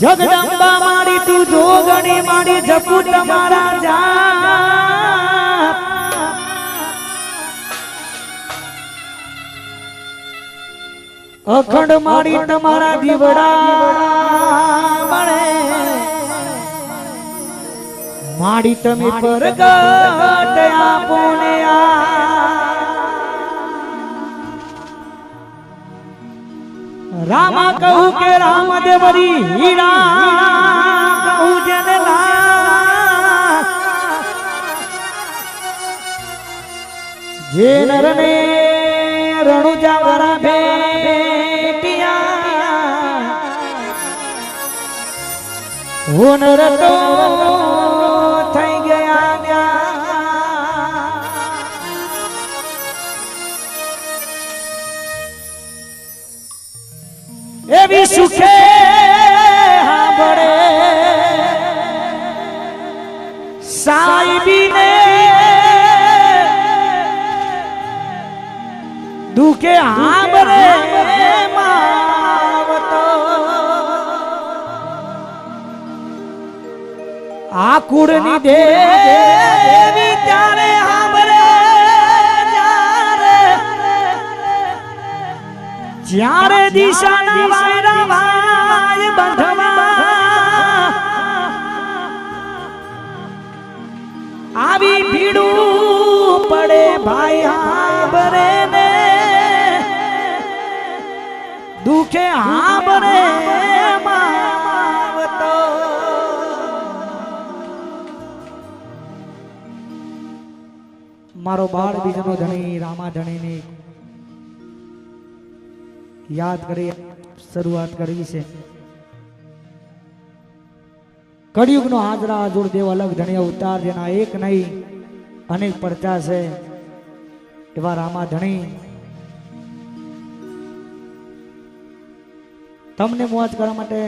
જગદંબા મારી તું જોગણી મારી જપુ તમારા જા અખંડ મારી તમારા દીવડા મળે માડી તમે પ્રગટ આપો ને રામા કહું કે રામદેવરી હીરા કહું જેને જે નરને રણુજા મારા ભેટિયા હું નરતો થઈ ગયા એવી સુખે હાંભળે સાઈબીને દુખે હાંભળે માવતો આ કુળની દેવી ત્યારે હાંભળે જ્યારે દિશાના વાયરા વાય બંધવા આવી ભીડું પડે ભાઈ હાંભળે ને દુખે હાંભળે માવતો મારો બાળ બીજનો ધણી રામા ધણીની યાદ કરી શરૂઆત કરવી છે કળિયુગનો હાજરા હાજુર દેવ અલગ ધણી અવતાર જેના એક નહીં અનેક પરચા છે એવા રામા ધણી તમને મોજ કરવા માટે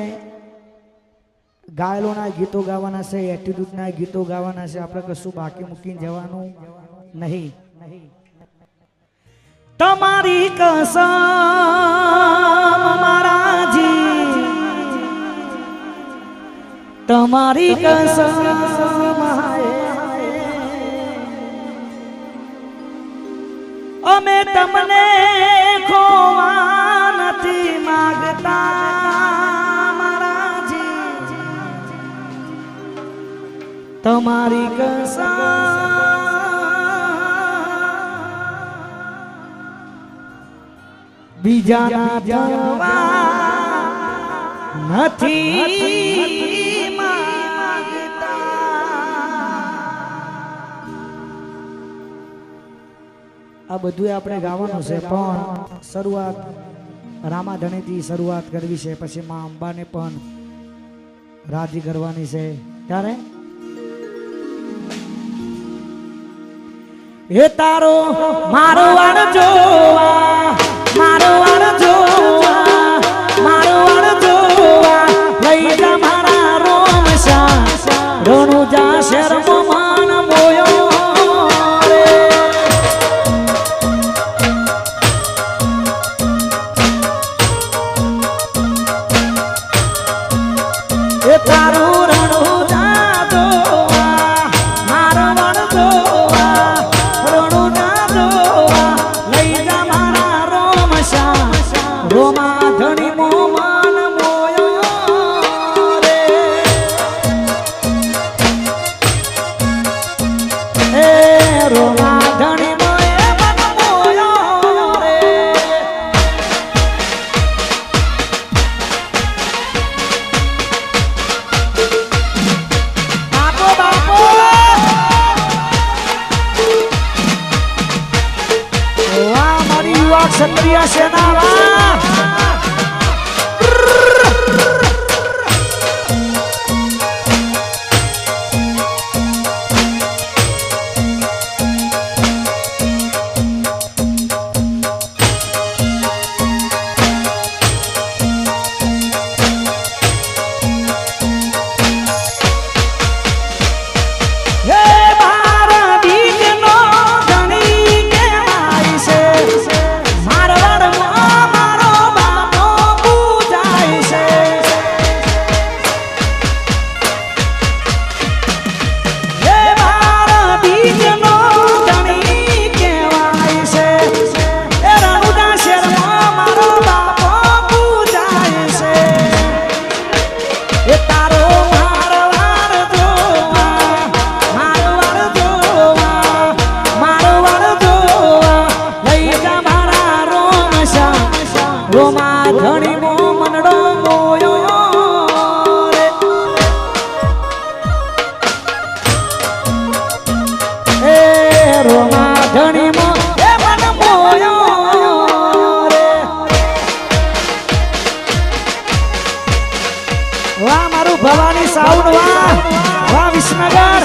ગાયલોના ગીતો ગાવાના છે એટીટ્યુડના ગીતો ગાવાના છે આપણે કશું બાકી મૂકીને જવાનું નહીં તમારી કસમ મારાજી તમારી કસમ અમે તમને ખોવા નથી માંગતા મારાજી તમારી કસમ બીજાના જવા નથી માંગતા આ બધું આપણે ગાવાનું છે પણ શરૂઆત રામા ધણીથી શરૂઆત કરવી છે પછી માં અંબાને પણ રાજી કરવાની છે ત્યારે એ તારો મારો વાળ જોવા મારો વાળ જોવા મારો વાળ જોવા લઈ જા મારા રોમશા રણુજા શેરમો માન મોયો રે એ તારું રણુજા જોવા મારો વાળ જોવા રણુજા જોવા લઈ જા મારા રોમા ધણી મોમાન મોયો રે એ રોમા ધણી મોએ મન મોયો રે બાપો બાપો વાહ મારી યુવા ક્ષત્રિય સેનાવા રોમા ધણી મો મનડો મોયો રે એ રોમા ધણી મો એ મન મોયો રે વાહ મારું ભવાની સાઉન્ડ વાહ વાહ વિસનગર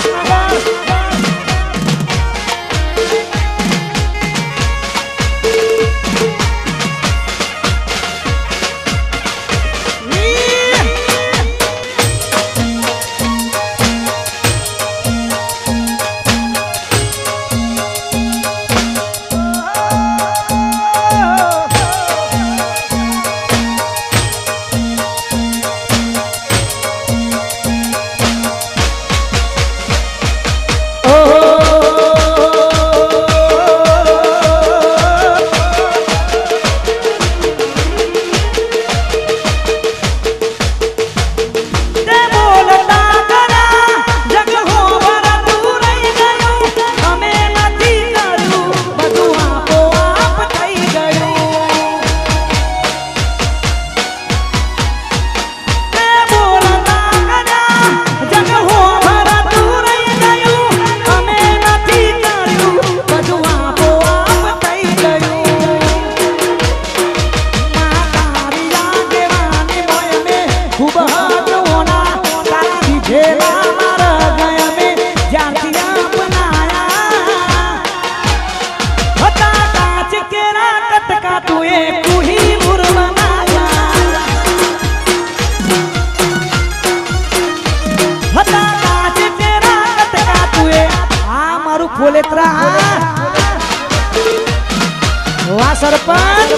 વાહ સરપંચ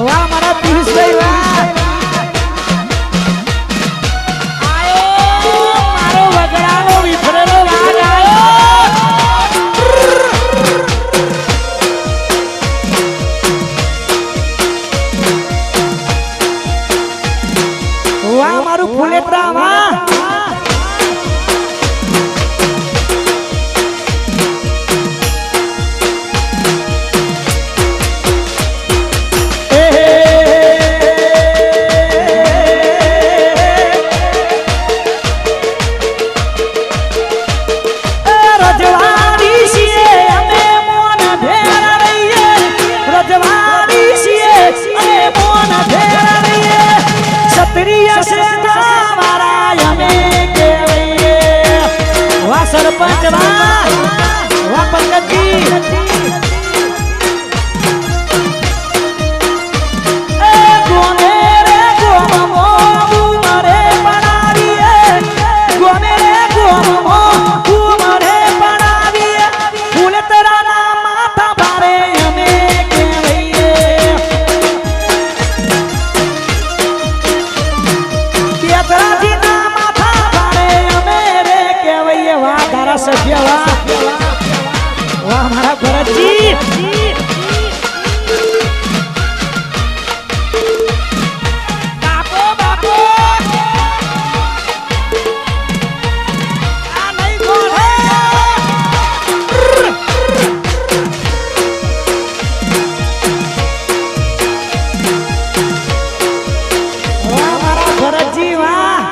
વાહ મારા પિયુષભાઈ વાહ આયો મારો વગડાનો વિફરેલો વાગ આયો વાહ મારું ફુલેત્રા વાહ सरपंच वाह वाह पंकजी ए गोमे रे गोमो उमरे बनावीए गोमे रे गोमो उमरे बनावीए फूल तेरा नाम माथा भारे हमें केवैये तेरा जी नाम माथा भारे हमें रे केवैये वाह धारा सभ्य वाह वाह हमारा भरत जी बापो बापो आ नहीं बोले वाह हमारा भरत जी वाह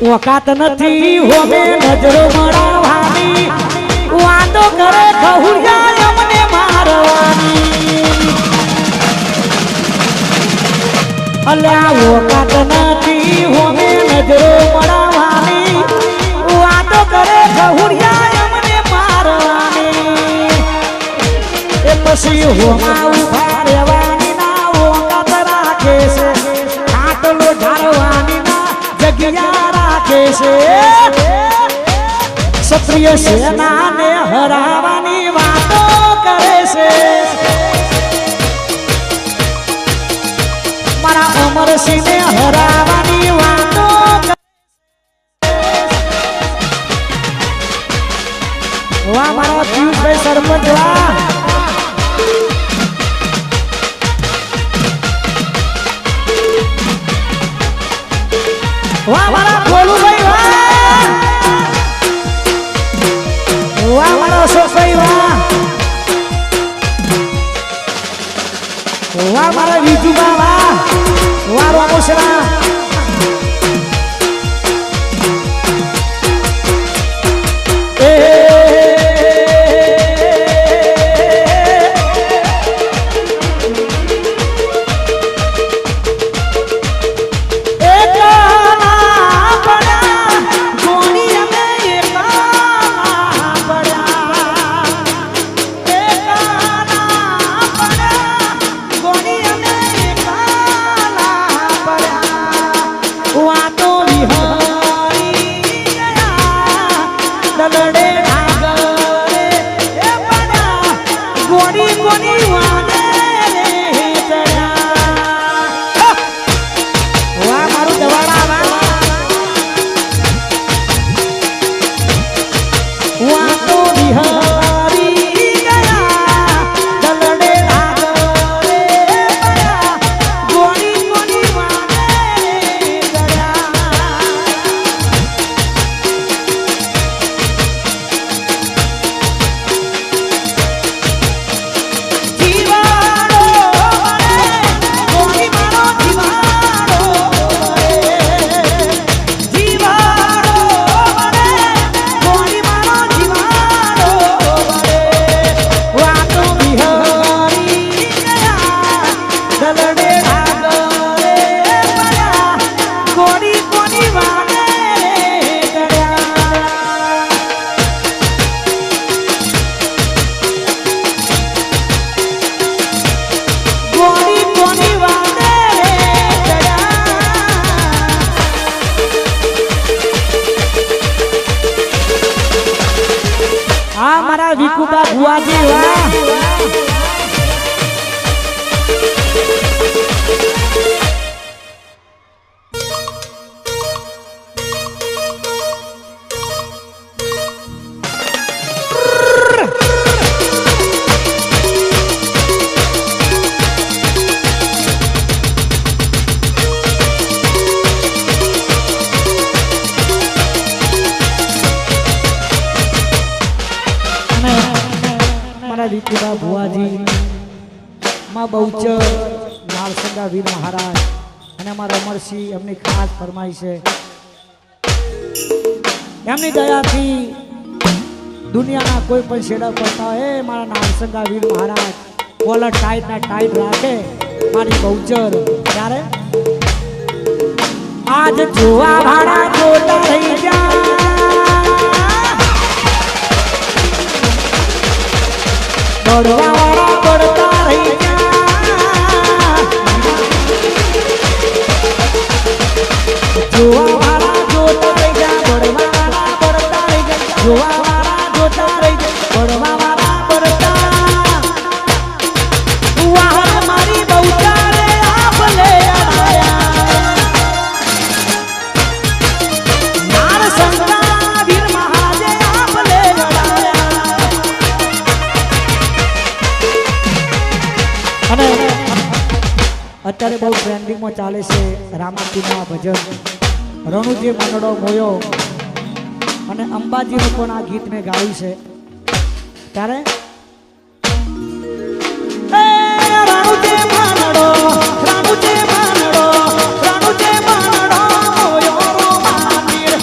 ઓકાત નથી હોમે નજરો મળવાની વાતો કરે ખહુરિયા અમને મારવાની અલ્યા ઓકાત નથી હોમે નજરો મળવાની વાતો કરે ખહુરિયા અમને મારવાની એ પછી હોમા ઉભા રહેવાની ના ઓકાત રાખે છે આટલો ઢાળવાની ના જગ્યા રાખે છે ક્ષત્રિય સેનાને હરાવવાની વાતો કરે છે મારા અમરસિંહને હરાવવાની વાતો વાહ મારા પિયુષભાઈ સરપંચ વાહ વાહ મારા ભોલુભાઈ વાહ વાહ મારો સોસાઈ વાહ વાહ મારા વિજુબા વાહ વાહ રોમોસરા મારા વિકુબા ભુવાજી વાહ વિકુબા ભુવાજી માં બહુચર નાલસંગા વીર મહારાજ અને અમારા અમરસિંહ એમની ખાસ ફરમાઈ છે એમની દયાથી દુનિયાના કોઈ પણ છેડા પડતા હોય મારા નાલસંગા વીર મહારાજ કોલર ટાઈટ ના ટાઈટ રાખે મારી બહુચર ત્યારે આજ જોવા ભાડા જોતા રહી ગયા બડવા વાળા બડતા રહી ગયા જોવા વાળા જોતા રહી ગયા બડવા વાળા બડતા રહી ગયા જોવા વાળા જોતા રહી ગયા બડવા વાળા બડતા વાહ મારી બહુચારે આપલે આયા નાર સંગા વીર મહારાજે આપલે અને અત્યારે બહુ ટ્રેન્ડિંગમાં ચાલે છે રામાપીરના ભજન રણુજી મંડળો મોયો અને અંબાજીનું પણ આ ગીત મેં ગાયું છે ત્યારે રણુજી મંડળો રણુજી મંડળો રણુજી મંડળો મોયો રોમાપીર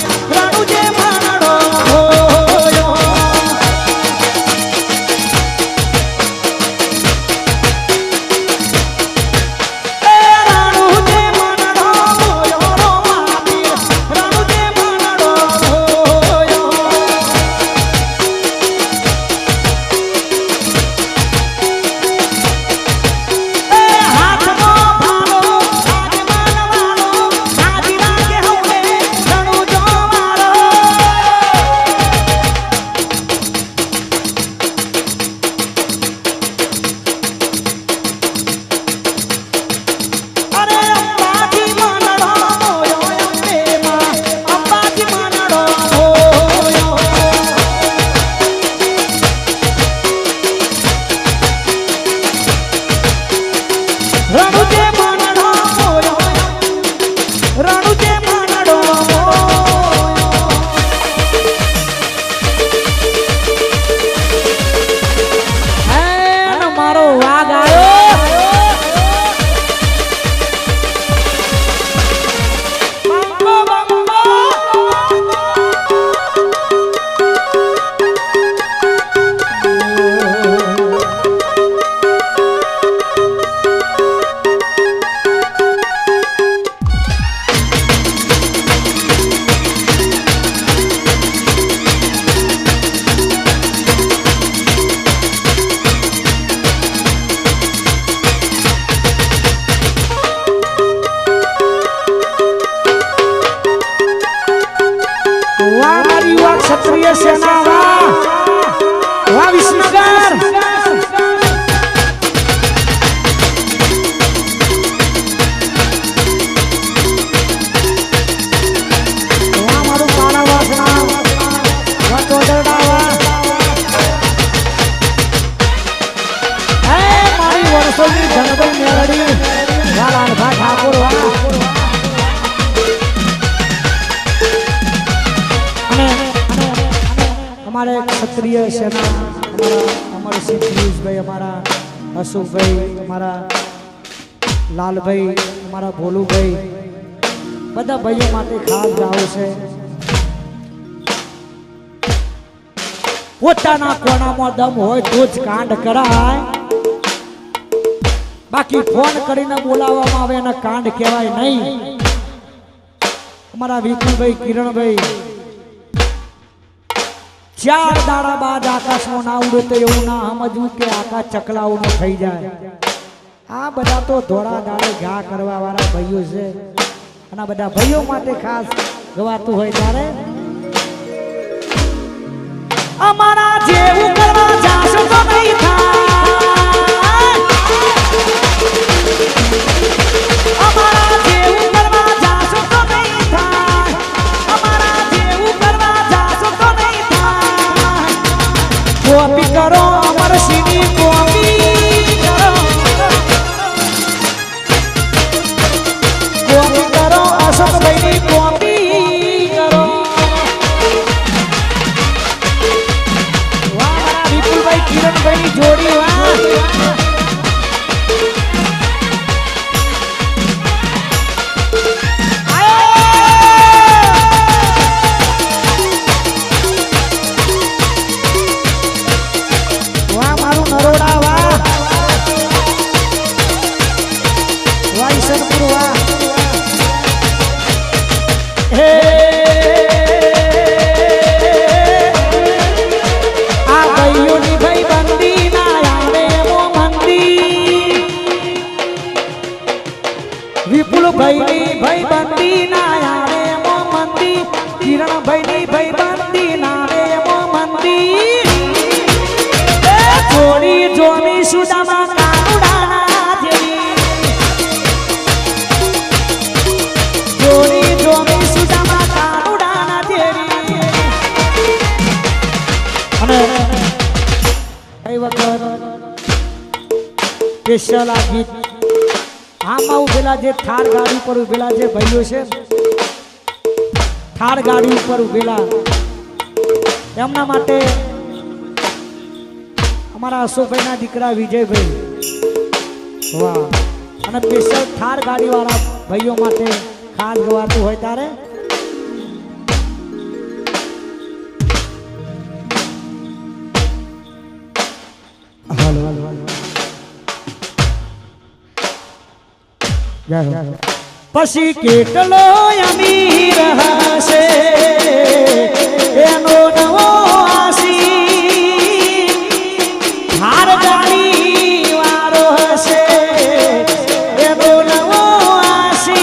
મેલડી લાલભા ઠાકોર વાહ અને हमारे क्षत्रिय सेना हमारे श्री पीयूष भाई हमारा अशोक भाई हमारा लाल भाई हमारा भोलू भाई बधा भाइयों माटे खास गाओ से पोताना कोणामां दम होय तो ज कांड कराय बाकी फोन करीने बोलाववामां आवे एने कांड कहेवाय नहीं। हमारा विपुल भाई किरण भाई 4 दाड़ा बाद आकाश में ना उड़े तो एवं ना समझू के आकाश चकलाओ में थई जाए। आ बधा तो धोड़ा दाड़े घा करवा वाला भाईओ छे अने बधा भाईओ माटे खास गवातुं होय त्यारे अमारा जेवुं करवा जाशो तो नहीं थाय अमारा जेवुं करवा जाशो तो नहीं थाय अमारा जेवुं करवा जाशो तो नहीं थाय कॉपी करो अमर सिंह कॉपी करो अशोक भाई कॉपी करो किरण भाई जोड़ी वाह वाह मारू नरोड़ा वाह वाह ईशनपुर वाह हे विपुल भाई भाई बंदी ना यारे मो मंदी किरण भाई भाई बंदी ना रे मो मंदी जोड़ी जोनी सुदामा कानुडाना जेवी जोड़ी जोनी सुदामा कानुडाना जेवी અને કઈ વખત સ્પેશિયલ આ ગીત આમાં ઉભેલા જે થાર ગાડી પર ઉભેલા જે ભાઈઓ છે થાર ગાડી ઉપર ઉભેલા એમના માટે અમારા અશોકભાઈના દીકરા વિજયભાઈ વાહ અને સ્પેશિયલ થાર ગાડીવાળા ભાઈઓ માટે ખાસ ગવાતું હોય ત્યારે હાલો હાલો હાલો पसी केटलो अमीर हसे एनो नवो आसी हार गाड़ी वारो हसे एनो नवो आसी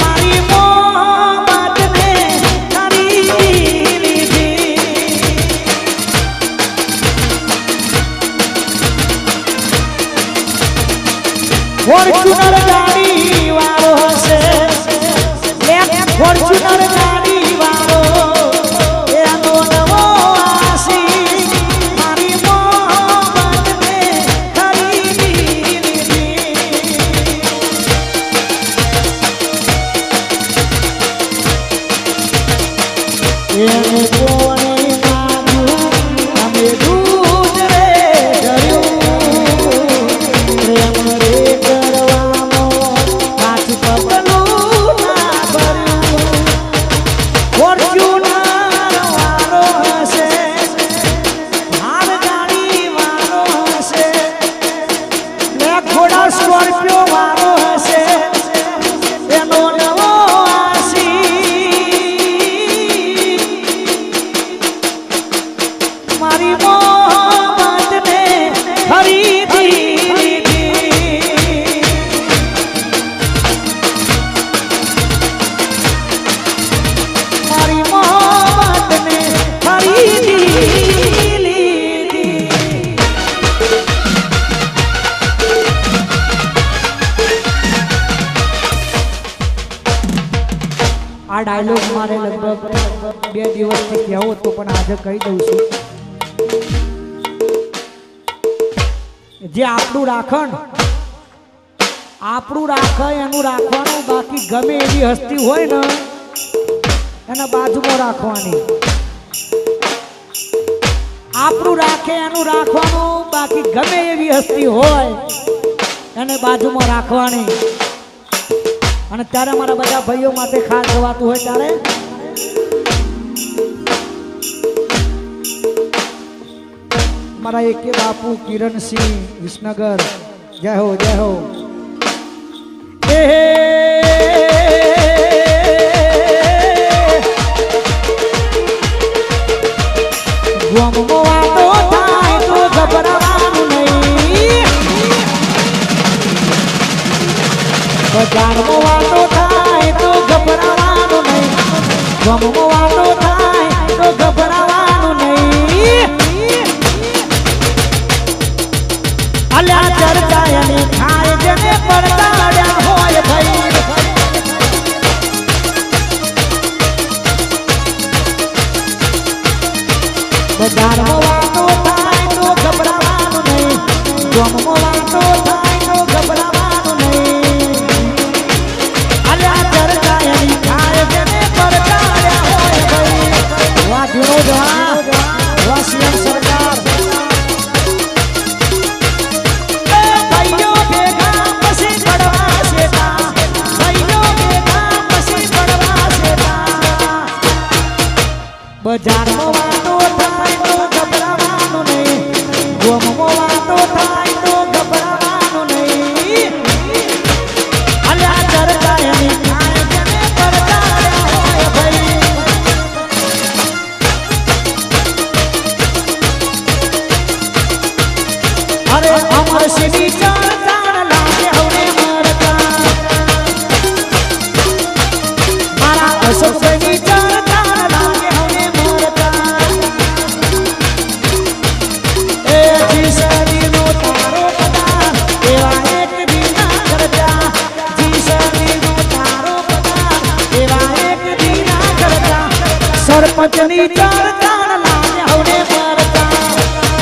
मारी मोहब्बत ने खरीदी फॉर्च्यूनर गाड़ी वालो हसे फॉर्च्यूनर गाड़ी वालो एनो नवो आसी मारी मोहब्बत ने खरीदी एने कोने मानू हमें दूध रे डर्यू प्रेम रे स्कॉर्पियो वारो हसे एनो नवो आसी मारी मोहब्बत ने खरीदी मारी मोहब्बत ने खरीदी आ डायलॉग मारे लगभग 2 दिवस थी कहो तो पण आज कही दઉં છું જે આપણું રાખણ આપણું રાખે એનું રાખવાનું, બાકી ગમે એવી હસ્તી હોય ને એના બાજુમાં રાખવાની. આપણું રાખે એનું રાખવાનું, બાકી ગમે એવી હસ્તી હોય એને બાજુમાં રાખવાની. અને ત્યારે મારા બધા ભાઈઓ માટે ખાસ ગવાતું હોય ત્યારે મારા એકે બાપુ કિરણસિંહ વિસનગર, જય હો જય હો. બજારમાં વાતો થાય તો ગભરાવાનું નહીં, ગમમાં વાતો થાય તો ગભરાવાનું નહીં. અલ્યા ચર્ચા એને થાય જેને પડતાડ્યા હોય ભાઈ. બજારમાં વાતો થાય તો ગભરાવાનું નહીં, ગમમાં વાતો થાય તો ગભરાવાનું નહીં. અલ્યા ચર્ચા એની થાય જેને પડતાડ્યા હોય ભાઈ. વાહ જૂનો જહાજ, વાહ સીએમ સરકાર. બજારમાં વાતો થાય તો ગભરાવાનું નહીં, ગોમમાં વાતો થાય તો ગભરાવાનું નહીં. અલ્યા ચર્ચા એની થાય જેને પડતાડ્યા હોય ભાઈ. અરે અમરસિંહની ચર્ચા લાગે હવે મરતા, મારા અશોકભાઈની ચર્ચા લાગે હવે મરતા. એ જીસરીનો તારો પદાર એવા એક દીના કરતા, જીસરીનો તારો પદાર એવા એક દીના કરતા. સરપંચની ચર્ચા લાગે હવે મરતા.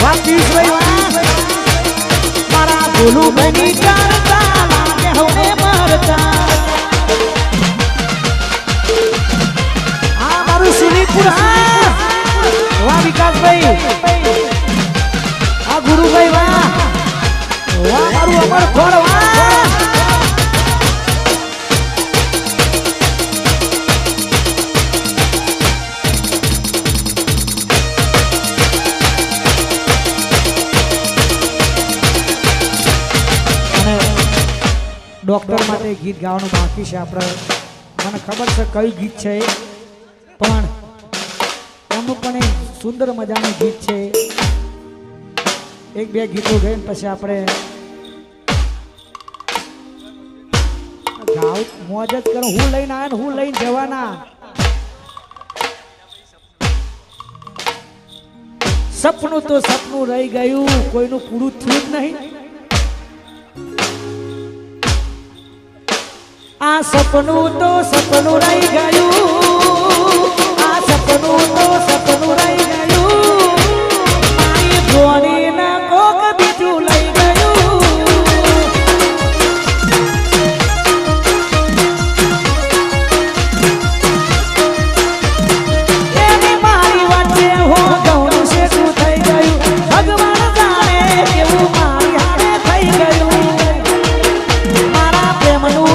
વાપીસભાઈ મારા ભોલુભાઈની ચર્ચા લાગે હવે મરતા. આ મારું સિલીપુર, વાહ વિકાસભાઈ, આ ગુરુભાઈ, વાહ વાહ મારું અમરખોડ, વાહ. ડોક્ટર માટે ગીત ગાવાનું બાકી છે. આપણે મને ખબર છે કયું ગીત છે, પણ એમનું પણ એક સુંદર મજાનું ગીત છે. એક બે ગીતો ગઈને પછી આપણે ગાવ મોજ જ કરો. હું લઈને આવ્યા ને હું લઈને જવાના. સપનું તો સપનું રહી ગયું, કોઈનું પૂરું થયું જ નહીં. આ સપનું તો સપનું રહી ગયું, આ સપનું તો સપનું રહી ગયું. મારી જોડીને કોક બીજું લઈ ગયું. એની મારી વચ્ચે હો ગૌરું શેઠું થઈ ગયું. ભગવાન જાણે કેવું મારી હારે થઈ ગયું. મારા પ્રેમનું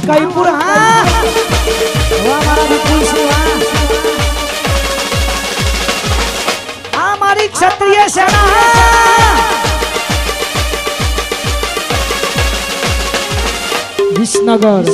કઈપુર, હા વાહ મારા વિપુલ સિંહ, વાહ. આ મારી ક્ષત્રિય સેના વિસનગર.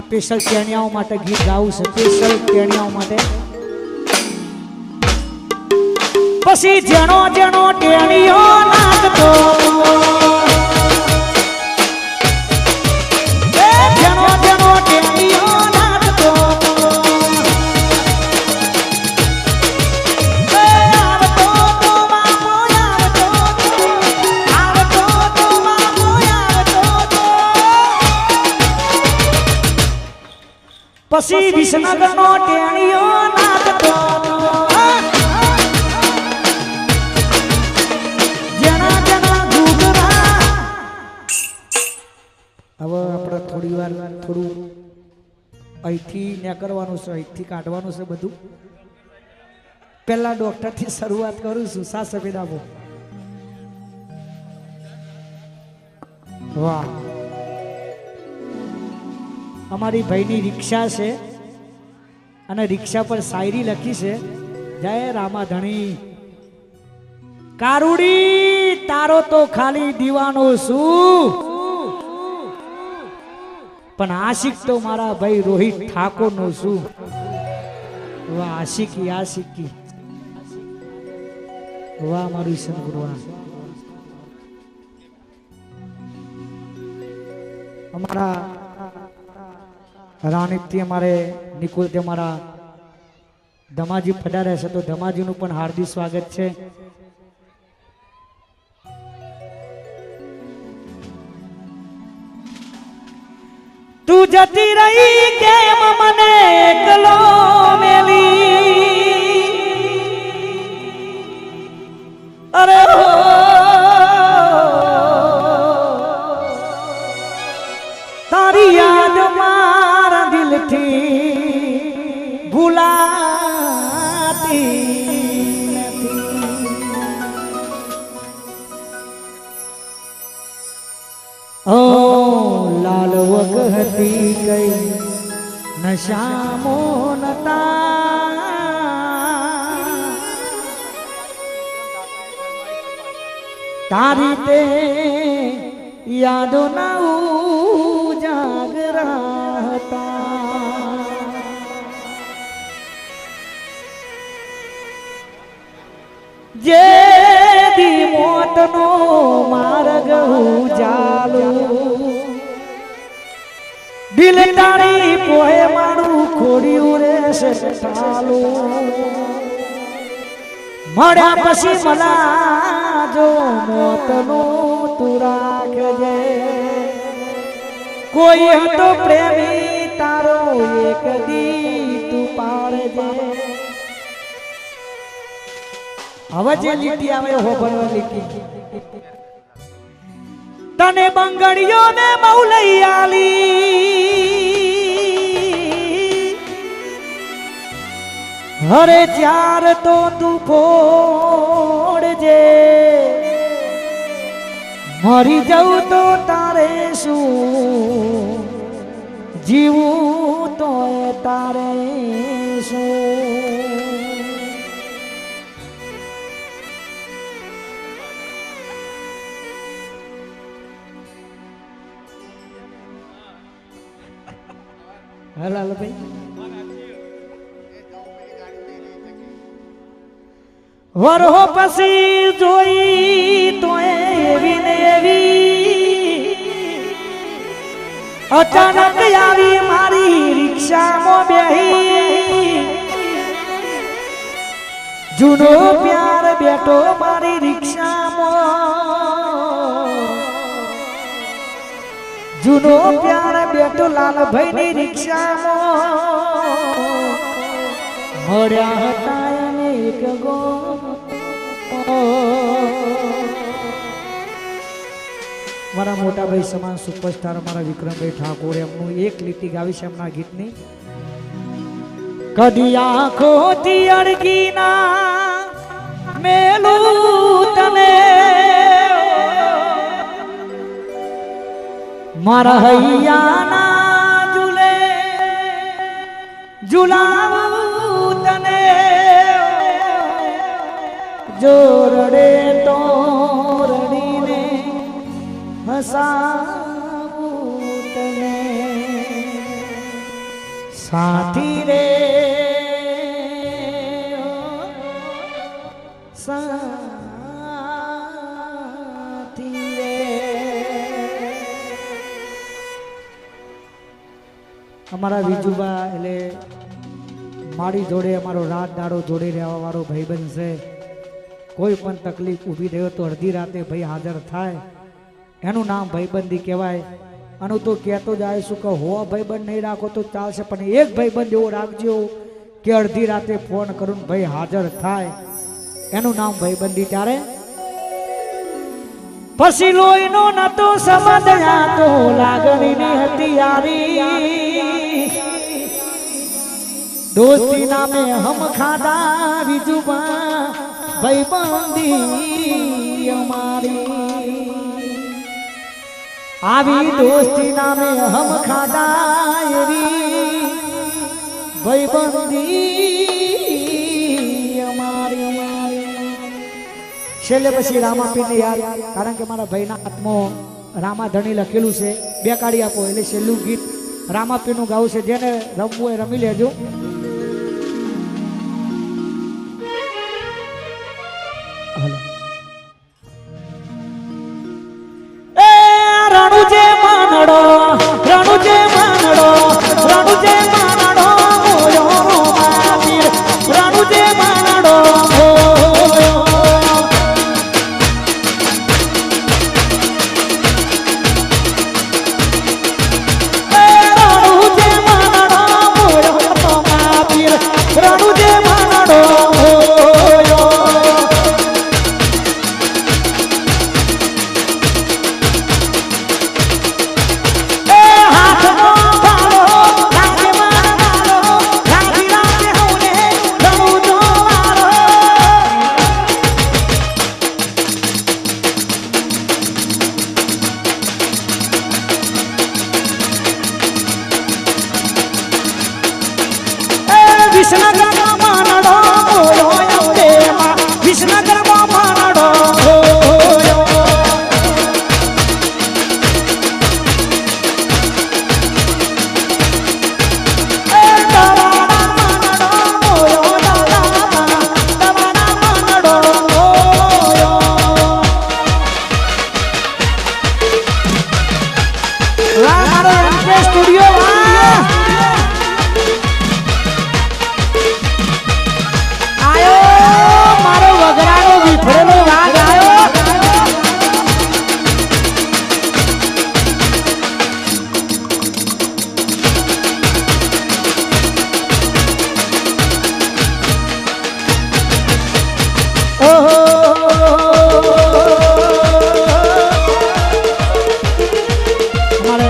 આ સ્પેશિયલ ટેણિયાઓ માટે ગીત ગાવું છે, સ્પેશિયલ ટેણિયાઓ માટે. પછી જેનો જેનો ટેણિયો નાચતો, જેનો જેનો ટેણિયો નાચતો, આવતો તો બાપો આવતો, આવતો તો બાપો આવતો. પછી વિસનગરનો ટેણિયો નાચતો, જેના જેના ઘૂઘરા. હવે આપણે થોડી વાર થોડું અહીંથી નીકળવાનું છે, અહીંથી કાઢવાનું છે બધું. પહેલા ડોક્ટરથી શરૂઆત કરું છું. સા સફેદ આપો. વાહ, અમારી ભાઈની રિક્ષા છે અને રિક્ષા પર શાયરી લખી છે. જય રામાધણી. કારુડી તારો તો ખાલી દીવાનો છું, પણ આશિક તો મારા ભાઈ રોહિત ઠાકોર નો છું. વાહ આશિકી આશિકી. વાહ મારું સદગુરુ. અમારા રાણીથી અમારે નિકુલ તે અમારા ધમાજી પધાર્યા છે, તો ધમાજીનું પણ હાર્દિક સ્વાગત છે. તું જતી રહી કેમ મને એકલો મેલી, અરે હો તારી યાદ મારા દિલથી ભૂલાતી નથી. ઓ લાલ વગહતી કઈ નશામો નતા, તારી તે યાદો ના ઉજાગરા હતા. જે દી મોતનો માર્ગ ઉજાલો, દિલ તારી પોહે મારું ખોડ્યું રેશે ચાલું. મળ્યા પછી મલા જો મોતનો તું રાખજે, કોઈ હતો પ્રેમી તારો એક દી તું પાડજે. હવે જે લીટી આવે હો ભરવા લીટી. તને બંગડીઓ ને બહુ લઈ આલી, હરે ચાર તો તું ફોડજે. મરી જવું તો તારે શું, જીવું તો તારે શું. હાલ ભાઈ. વરહો પછી જોઈ તો એવી ને એવી, અચાનક આવી મારી રિક્ષામાં બેહી. જૂનો પ્યાર બેઠો મારી રિક્ષામાં, જૂનો પ્યાર બેઠો લાલભાઈની રિક્ષામાં. મળ્યા હતા એને એક ગો. મારા મોટા ભાઈ સમાન સુપરસ્ટાર મારા વિક્રમભાઈ ઠાકોર, એમનું એક લીટી ગાવી છે એમના ગીતની. કદી આંખોથી અડકી ના મેલું તને, મારા હૈયાના ઝૂલે ઝુલાવું તને. જો રડે તો રડીને હસાવું તને. સાથી રે સાથી રે અમારા વિજુબા એટલે મારી જોડે અમારો રાત દાડો જોડે રહેવા વાળો ભાઈબંધ છે. કોઈ પણ તકલીફ ઊભી થયો તો અડધી રાતે ભાઈ હાજર થાય, એનું નામ ભાઈબંધી કહેવાય. અને તો કહેતો જ આવીશું કે હો ભાઈબંધ નહીં રાખો તો ચાલશે, પણ એક ભાઈબંધ એવો રાખજો કે અડધી રાતે ફોન કરું ભાઈ હાજર થાય, એનું નામ ભાઈબંધી. ત્યારે પછી લોહીનો નતો સંબંધ તો લાગણીની હતી યારી, દોસ્તી નામે હમ ખાધા વિજુબા ભાઈબંધી અમારી, આવી દોસ્તી નામે હમ ખાધા એવી ભાઈબંધી અમારી. છેલ્લે પછી રામાપીરને યાદ, કારણ કે મારા ભાઈના હાથમાં રામાધણી લખેલું છે, બે કાઢી આપો. એટલે છેલ્લું ગીત રામાપીરનું ગાવું છે, જેને રમવું હોય રમી લેજો. રણુજે માનડો રણુજે માનડો રણુજે માનડો મોયો રામાપીર, રણુજે માનડો વિસનગરમાં માનડો મોયો અંબેમાં, વિસનગરમાં માનડો મોયો. એ દવાડા માનડો મોયો, દવાડા માનડો મોયો. વાહ મારો એમકે સ્ટુડિયો, વાહ વિફરેલો વાઘ આવ્યો. ઓહો અમારે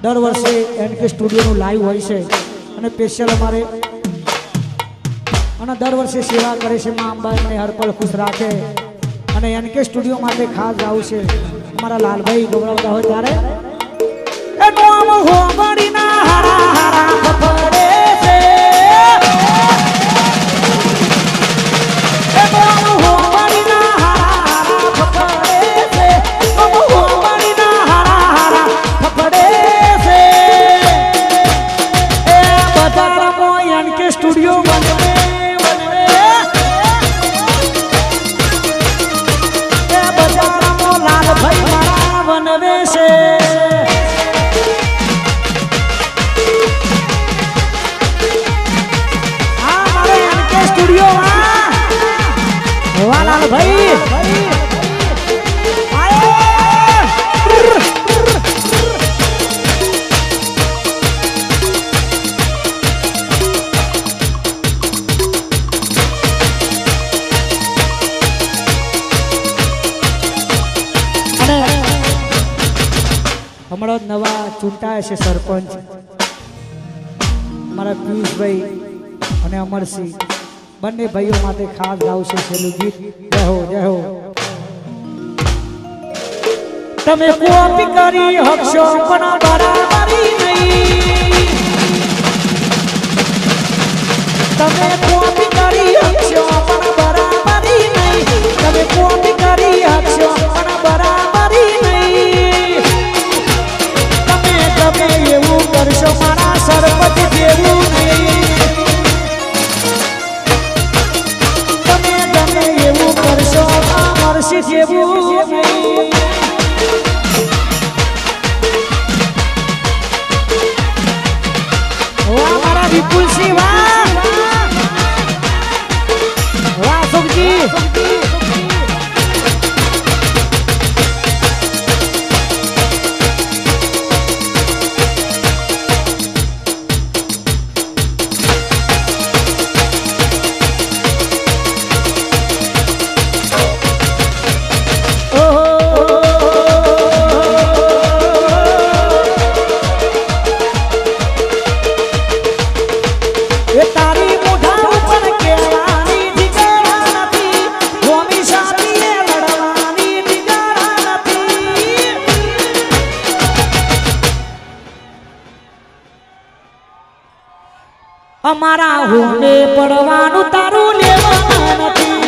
દર વર્ષે એનકે સ્ટુડિયોનું લાઈવ હોય છે, અને સ્પેશિયલ અમારે અને દર વર્ષે સેવા કરે છે. માં અંબાને હરપળ ખુશ રાખે. અને એનકે સ્ટુડિયો માટે ખાસ ગાવું છે, અમારા લાલભાઈ ગૌરવતા હોય ત્યારે એ નોમ હોબડીના હારા હારા ફફડે છે, એ નોમ હોબડીના હારા હારા ફફડે છે, નોમ હોબડીના હારા હારા ફફડે છે. એ બજારમાં એનકે સ્ટુડિયો બનવે ભાઈ હમણાં નવા ચૂંટાયા છે સરપંચ મારા પિયુષભાઈ અને અમરસિંહ, બંને ભાઈઓ માટે ખાસ ગાવશે છેલ્લું ગીત. જય હો જય હો. તમે કોપી કરી હકશો પણ બરાબરી નહીં, તમે કોપી કરી હકશો પણ બરાબરી નહીં, તમે કોપી કરી હકશો પણ બરાબરી નહીં. તમે એવું કરશો મારા સરપંચ પછી જેવું નહીં. વાહ મારા વિપુલસિંહ વાહ વાહ સુખજી. અમારા હોને પડવાનું તારું લેવાનું નથી.